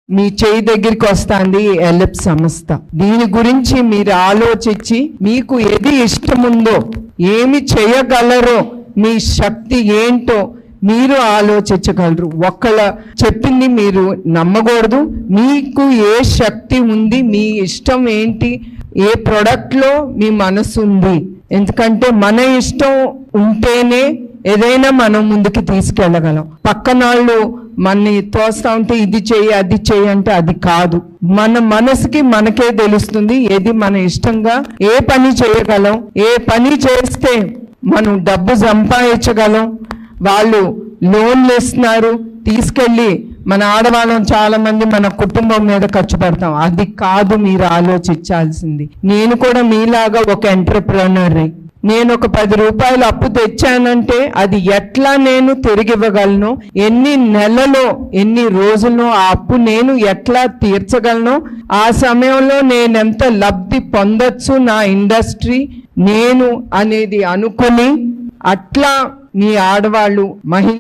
మీ చేయి దగ్గరికి వస్తుంది ఎలిప్ సంస్థ. దీని గురించి మీరు ఆలోచించి మీకు ఏది ఇష్టముందో, ఏమి చేయగలరో, మీ శక్తి ఏంటో మీరు ఆలోచించగలరు. ఒక్కళ్ళ చెప్పింది మీరు నమ్మకూడదు. మీకు ఏ శక్తి ఉంది, మీ ఇష్టం ఏంటి, ఏ ప్రోడక్ట్లో మీ మనసు ఉంది. ఎందుకంటే మన ఇష్టం ఉంటేనే ఏదైనా మనం ముందుకు తీసుకెళ్ళగలం. పక్కనాళ్ళు మనని తోస్తా ఉంటే ఇది చెయ్యి అది చెయ్యి అంటే అది కాదు. మన మనసుకి మనకే తెలుస్తుంది ఏది మన ఇష్టంగా ఏ పని చేయగలం, ఏ పని చేస్తే మనం డబ్బు సంపాదించగలం. వాళ్ళు లోన్లు ఇస్తున్నారు, తీసుకెళ్ళి మన ఆడవాళ్ళం చాలా మంది మన కుటుంబం మీద ఖర్చు పెడతాం. అది కాదు మీరు ఆలోచించాల్సింది. నేను కూడా మీలాగా ఒక ఎంటర్‌ప్రెన్యూర్. నేను ఒక 10 రూపాయలు అప్పు తెచ్చానంటే అది ఎట్లా నేను తిరిగి ఇవ్వగలను, ఎన్ని నెలలో ఎన్ని రోజుల్లో ఆ అప్పు నేను ఎట్లా తీర్చగలను, ఆ సమయంలో నేను ఎంత లబ్ధి పొందొచ్చు నా ఇండస్ట్రీ నేను అనేది అనుకుని అట్లా మీ ఆడవాళ్ళు మహిళ